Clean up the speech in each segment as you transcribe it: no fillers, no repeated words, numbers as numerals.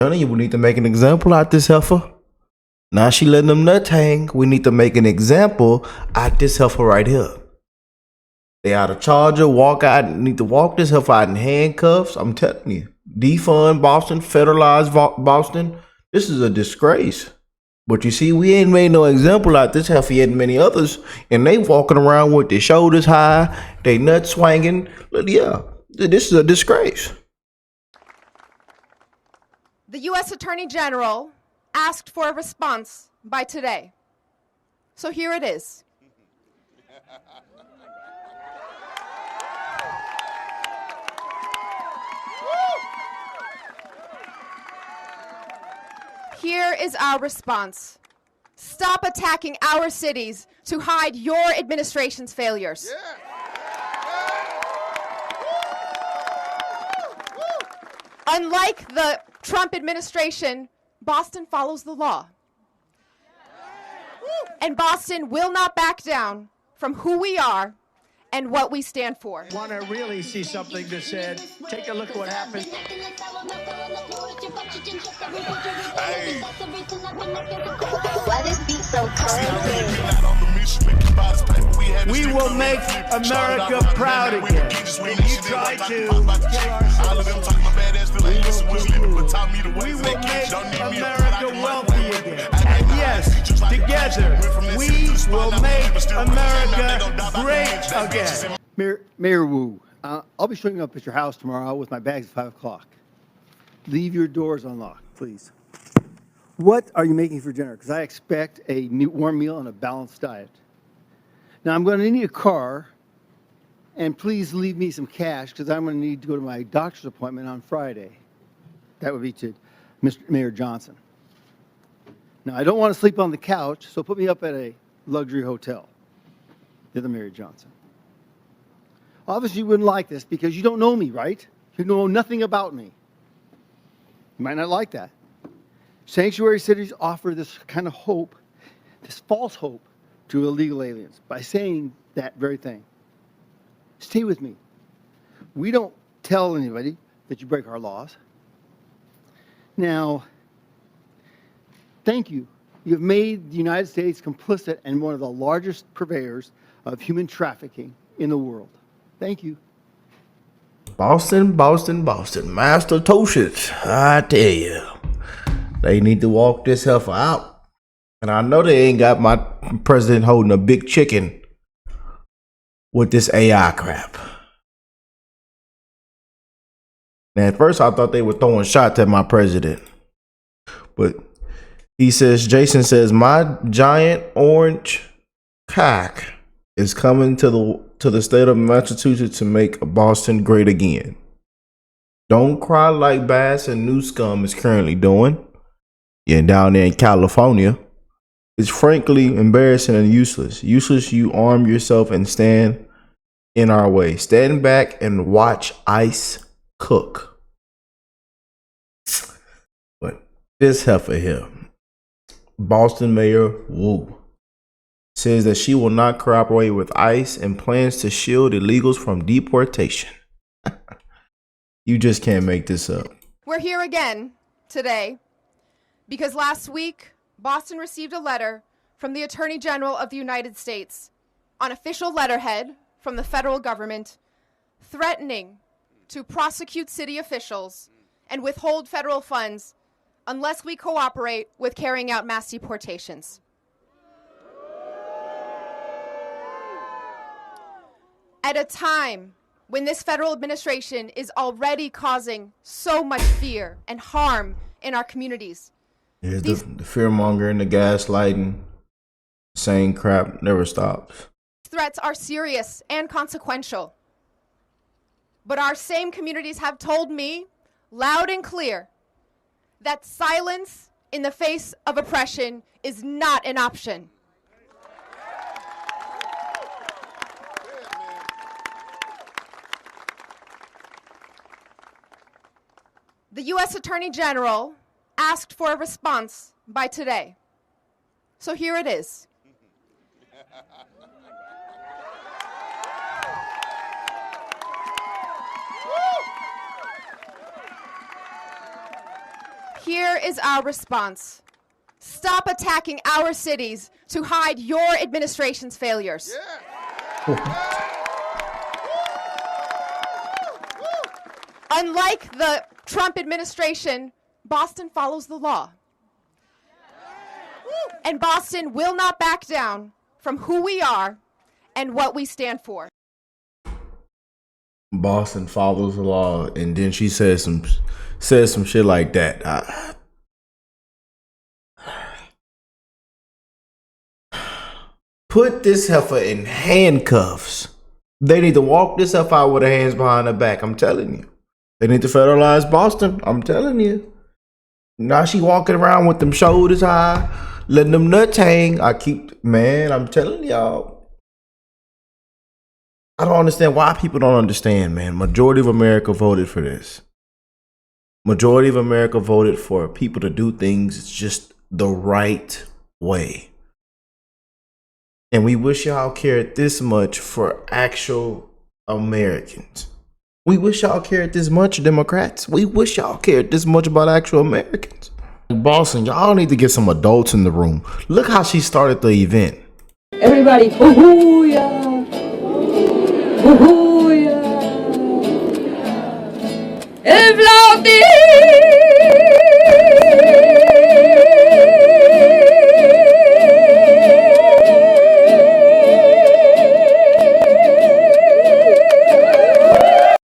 Telling you, we need to make an example out this heifer. Now she letting them nuts hang. We need to make an example out this heifer right here. They out of charger, walk out, need to walk this heifer out in handcuffs. I'm telling you. Defund Boston, federalize Boston. This is a disgrace. But you see, we ain't made no example out this heifer yet and many others. And they walking around with their shoulders high, they nuts swinging. Yeah, this is a disgrace. The U.S. Attorney General asked for a response by today. So here it is. Here is our response. Stop attacking our cities to hide your administration's failures. Unlike the Trump administration, Boston follows the law. And Boston will not back down from who we are and what we stand for. Want to really see something that said, take a look at what happened. Why this beat so crazy? We will make America proud again. When you try to we will make America wealthy again. And yes, together, we will make America great again. Mayor Wu, I'll be showing up at your house tomorrow with my bags at 5 o'clock. Leave your doors unlocked, please. What are you making for dinner? Because I expect a warm meal and a balanced diet. Now, I'm going to need a car, and please leave me some cash because I'm going to need to go to my doctor's appointment on Friday. That would be to Mr. Mayor Johnson. Now, I don't want to sleep on the couch, so put me up at a luxury hotel. The other Mayor Johnson. Obviously, you wouldn't like this because you don't know me, right? You know nothing about me. You might not like that. Sanctuary cities offer this kind of hope, this false hope, to illegal aliens by saying that very thing. Stay with me. We don't tell anybody that you break our laws. Now, thank you. You have made the United States complicit and one of the largest purveyors of human trafficking in the world. Thank you. Boston, Boston, Boston. Master Tosches, I tell you. They need to walk this heifer out. And I know they ain't got my president holding a big chicken with this AI crap. Now, at first, I thought they were throwing shots at my president. But he says, Jason says, my giant orange cock is coming to the state of Massachusetts to make Boston great again. Don't cry like Bass and Newscomb is currently doing. Yeah, down there in California. It's frankly embarrassing and useless. Useless, you arm yourself and stand in our way. Stand back and watch ice cook. But this heifer here, Boston Mayor Wu, says that she will not cooperate with ICE and plans to shield illegals from deportation. You just can't make this up. We're here again today because last week, Boston received a letter from the Attorney General of the United States on official letterhead from the federal government threatening to prosecute city officials and withhold federal funds unless we cooperate with carrying out mass deportations. At a time when this federal administration is already causing so much fear and harm in our communities. Yeah, the fear-mongering, the gaslighting, saying crap never stops. Threats are serious and consequential. But our same communities have told me, loud and clear, that silence in the face of oppression is not an option. The U.S. Attorney General asked for a response by today. So here it is. Here is our response. Stop attacking our cities to hide your administration's failures. Unlike the Trump administration, Boston follows the law. And Boston will not back down from who we are and what we stand for. Boston follows the law, and then she says some shit like that. Put this heifer in handcuffs. They need to walk this heifer out with her hands behind her back. I'm telling you. They need to federalize Boston. I'm telling you. Now she walking around with them shoulders high, letting them nuts hang. I'm telling y'all. I don't understand why people don't understand, man. Majority of America voted for this. Majority of America voted for people to do things just the right way. And we wish y'all cared this much for actual Americans. We wish y'all cared this much, Democrats. We wish y'all cared this much about actual Americans. Boston, y'all need to get some adults in the room. Look how she started the event. Everybody, boo-hoo-ya, boo-hoo-ya,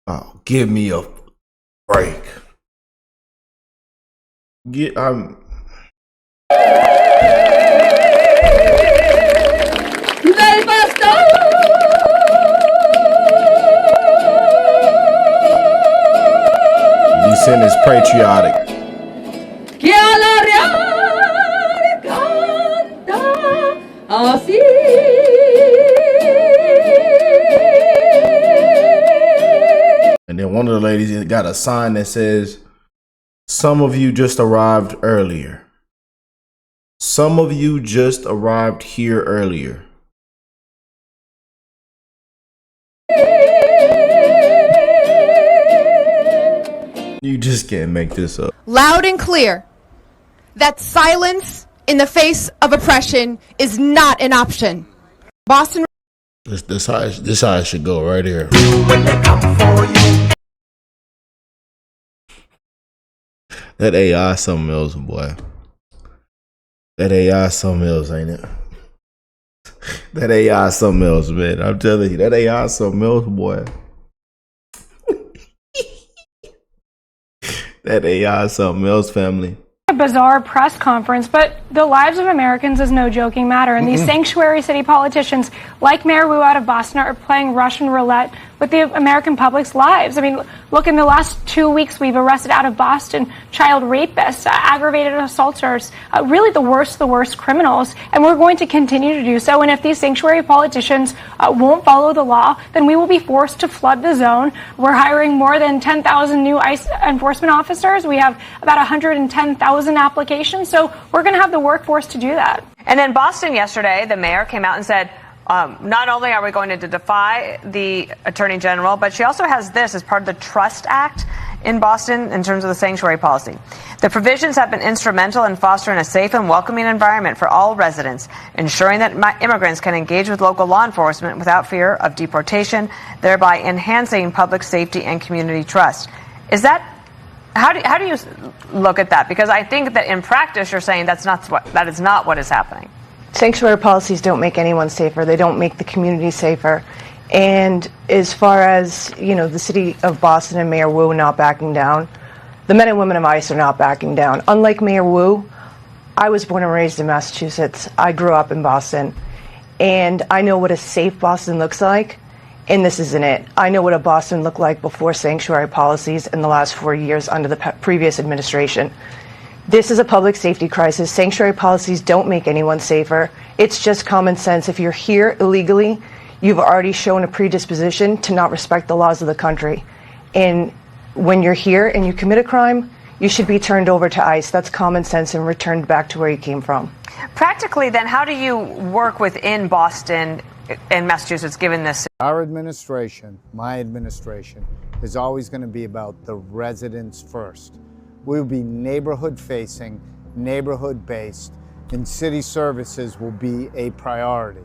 Oh, give me a break. Sin is patriotic. And then one of the ladies got a sign that says, "Some of you just arrived earlier. Some of you just arrived here earlier." You just can't make this up. Loud and clear that silence in the face of oppression is not an option. Boston. This how it should go right here. That AI something else, boy. That AI something else, ain't it? That AI something else, man. I'm telling you, that AI something else, boy. That AI something else, family. A bizarre press conference, but the lives of Americans is no joking matter. And these sanctuary city politicians, like Mayor Wu out of Boston, are playing Russian roulette with the American public's lives. I mean, look, in the last 2 weeks, we've arrested out of Boston child rapists, aggravated assaulters, really the worst criminals. And we're going to continue to do so. And if these sanctuary politicians won't follow the law, then we will be forced to flood the zone. We're hiring more than 10,000 new ICE enforcement officers. We have about 110,000 applications. So we're going to have the workforce to do that. And then Boston yesterday, the mayor came out and said, not only are we going to defy the attorney general, but she also has this as part of the Trust Act in Boston in terms of the sanctuary policy. The provisions have been instrumental in fostering a safe and welcoming environment for all residents, ensuring that immigrants can engage with local law enforcement without fear of deportation, thereby enhancing public safety and community trust. Is that how do you look at that? Because I think that in practice you're saying that is not what is happening. Sanctuary policies don't make anyone safer. They don't make the community safer. And as far as, the city of Boston and Mayor Wu not backing down, the men and women of ICE are not backing down. Unlike Mayor Wu, I was born and raised in Massachusetts. I grew up in Boston. And I know what a safe Boston looks like. And this isn't it. I know what a Boston looked like before sanctuary policies in the last 4 years under the previous administration. This is a public safety crisis. Sanctuary policies don't make anyone safer. It's just common sense. If you're here illegally, you've already shown a predisposition to not respect the laws of the country. And when you're here and you commit a crime, you should be turned over to ICE. That's common sense and returned back to where you came from. Practically, then, how do you work within Boston and Massachusetts, given this? Our administration, my administration, is always going to be about the residents first. We will be neighborhood-facing, neighborhood-based, and city services will be a priority.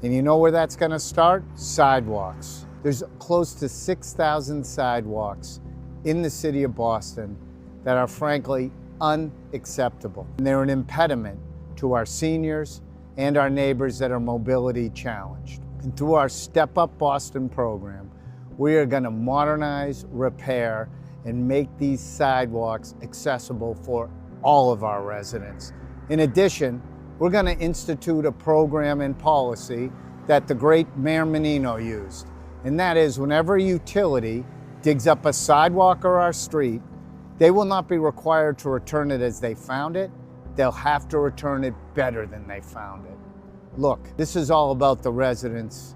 And you know where that's going to start? Sidewalks. There's close to 6,000 sidewalks in the city of Boston that are frankly unacceptable. And they're an impediment to our seniors and our neighbors that are mobility challenged. And through our Step Up Boston program, we are going to modernize, repair, and make these sidewalks accessible for all of our residents. In addition, we're going to institute a program and policy that the great Mayor Menino used. And that is, whenever a utility digs up a sidewalk or our street, they will not be required to return it as they found it. They'll have to return it better than they found it. Look, this is all about the residents.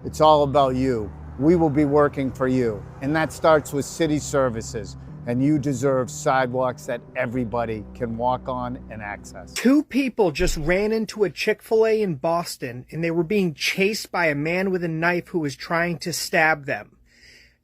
It's all about you. We will be working for you. And that starts with city services. And you deserve sidewalks that everybody can walk on and access. Two people just ran into a Chick-fil-A in Boston, and they were being chased by a man with a knife who was trying to stab them.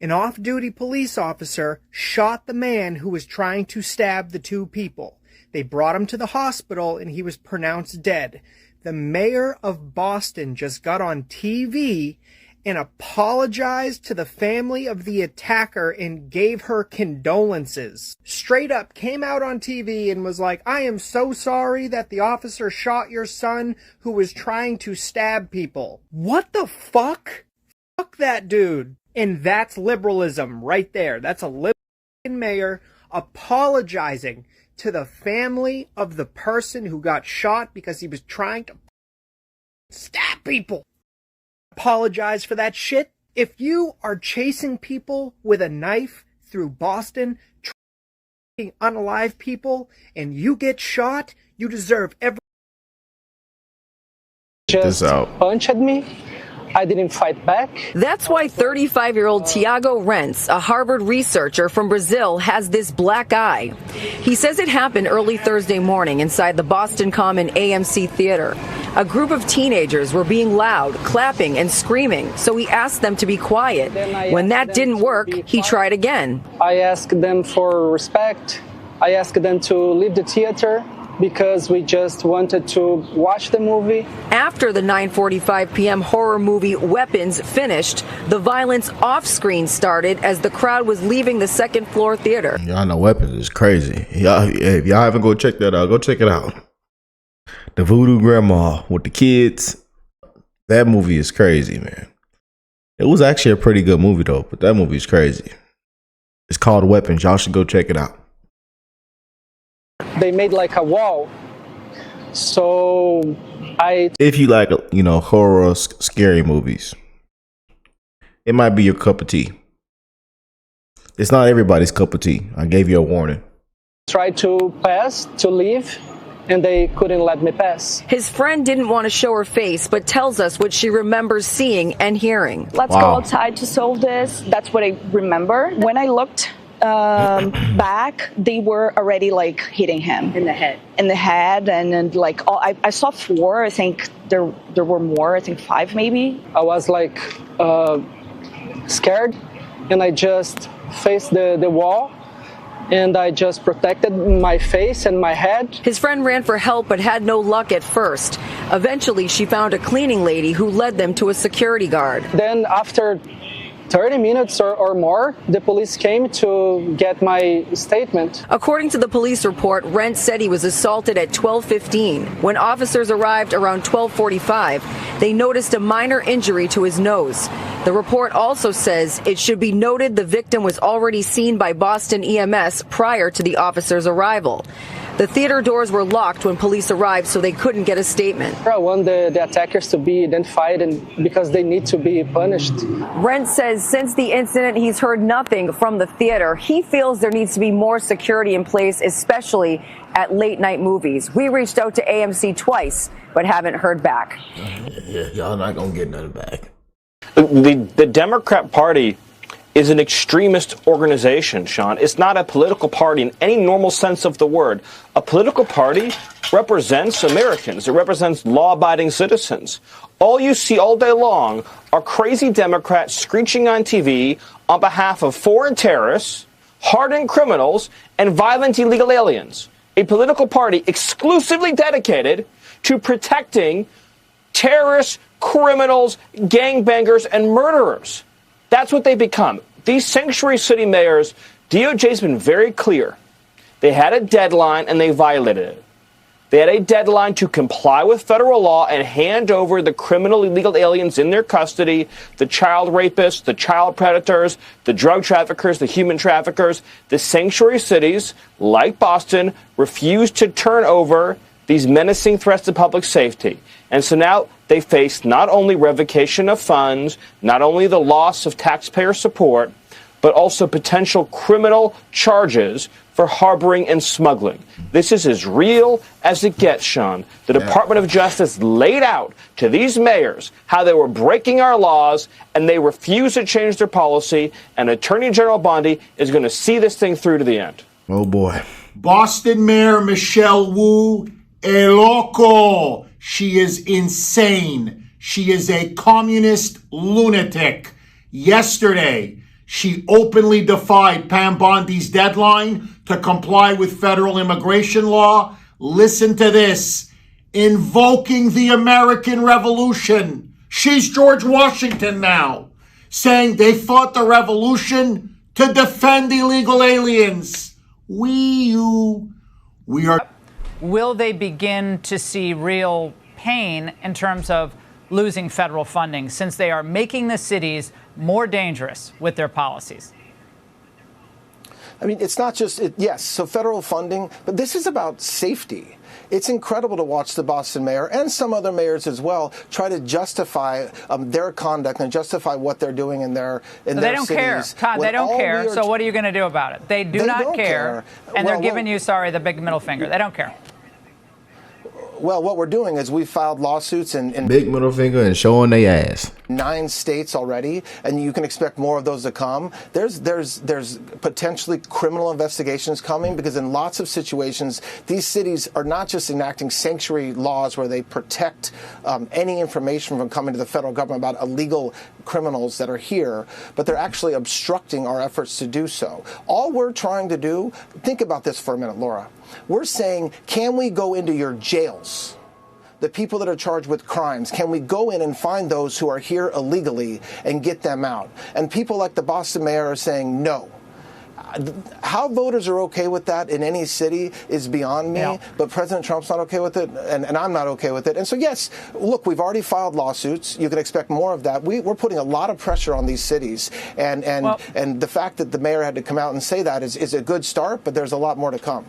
An off-duty police officer shot the man who was trying to stab the two people. They brought him to the hospital, and he was pronounced dead. The mayor of Boston just got on TV and apologized to the family of the attacker and gave her condolences. Straight up came out on TV and was like, I am so sorry that the officer shot your son who was trying to stab people. What the fuck? Fuck that dude. And that's liberalism right there. That's a liberal mayor apologizing to the family of the person who got shot because he was trying to stab people. Apologize for that shit. If you are chasing people with a knife through Boston, trying to unalive people, and you get shot, you deserve every... Just punched me. I didn't fight back. That's why 35-year-old Tiago Rentz, a Harvard researcher from Brazil, has this black eye. He says it happened early Thursday morning inside the Boston Common AMC Theater. A group of teenagers were being loud, clapping and screaming, so he asked them to be quiet. When that didn't work, he tried again. I asked them for respect. I asked them to leave the theater because we just wanted to watch the movie. After the 9:45 p.m. horror movie Weapons finished, the violence off-screen started as the crowd was leaving the second-floor theater. Y'all know Weapons is crazy. If y'all haven't go check that out, go check it out. The Voodoo Grandma with the kids. That movie is crazy, man. It was actually a pretty good movie, though, but that movie is crazy. It's called Weapons. Y'all should go check it out. They made like a wall. So if you like, horror, scary movies, it might be your cup of tea. It's not everybody's cup of tea. I gave you a warning. Tried to pass, to leave, and they couldn't let me pass. His friend didn't want to show her face, but tells us what she remembers seeing and hearing. Let's go outside to solve this. That's what I remember. When I looked back, they were already like hitting him in the head, and then like I saw 4. I think there were more. I think 5 maybe. I was like scared, and I just faced the wall, and I just protected my face and my head. His friend ran for help but had no luck at first. Eventually, she found a cleaning lady who led them to a security guard. Then after 30 minutes or more, the police came to get my statement. According to the police report, Rent said he was assaulted at 12:15. When officers arrived around 12:45, they noticed a minor injury to his nose. The report also says it should be noted the victim was already seen by Boston EMS prior to the officers' arrival. The theater doors were locked when police arrived, so they couldn't get a statement. I want the attackers to be identified, and because they need to be punished. Rent says since the incident, he's heard nothing from the theater. He feels there needs to be more security in place, especially at late-night movies. We reached out to AMC twice, but haven't heard back. Y'all not gonna get nothing back. The Democrat Party is an extremist organization, Sean. It's not a political party in any normal sense of the word. A political party represents Americans. It represents law-abiding citizens. All you see all day long are crazy Democrats screeching on TV on behalf of foreign terrorists, hardened criminals and violent illegal aliens. A political party exclusively dedicated to protecting terrorists, criminals, gangbangers, and murderers. That's what they become. These sanctuary city mayors, DOJ's been very clear. They had a deadline and they violated it. They had a deadline to comply with federal law and hand over the criminal illegal aliens in their custody, the child rapists, the child predators, the drug traffickers, the human traffickers. The sanctuary cities, like Boston, refused to turn over these menacing threats to public safety. And so now they face not only revocation of funds, not only the loss of taxpayer support, but also potential criminal charges for harboring and smuggling. This is as real as it gets, Sean. The Department of Justice laid out to these mayors how they were breaking our laws, and they refuse to change their policy, and Attorney General Bondi is going to see this thing through to the end. Oh, boy. Boston Mayor Michelle Wu, a loco. She is insane. She is a communist lunatic. Yesterday, she openly defied Pam Bondi's deadline to comply with federal immigration law. Listen to this. Invoking the American Revolution. She's George Washington now, saying they fought the revolution to defend illegal aliens. We are. Will they begin to see real pain in terms of losing federal funding since they are making the cities more dangerous with their policies? I mean, it's not just, yes, so federal funding, but this is about safety. It's incredible to watch the Boston mayor and some other mayors as well try to justify their conduct and justify what they're doing in their cities. They don't care, Todd. They don't care. So what are you going to do about it? They do not care, and they're giving you, the big middle finger. They don't care. Well, what we're doing is we filed lawsuits in big middle finger and showing their ass. 9 states already, and you can expect more of those to come. There's potentially criminal investigations coming because in lots of situations, these cities are not just enacting sanctuary laws where they protect any information from coming to the federal government about illegal criminals that are here, but they're actually obstructing our efforts to do so. All we're trying to do, think about this for a minute, Laura. We're saying, can we go into your jails? The people that are charged with crimes, can we go in and find those who are here illegally and get them out? And people like the Boston mayor are saying no. How voters are okay with that in any city is beyond me, but President Trump's not okay with it, and I'm not okay with it. And so, yes, look, we've already filed lawsuits. You can expect more of that. We're putting a lot of pressure on these cities, and the fact that the mayor had to come out and say that is a good start, but there's a lot more to come.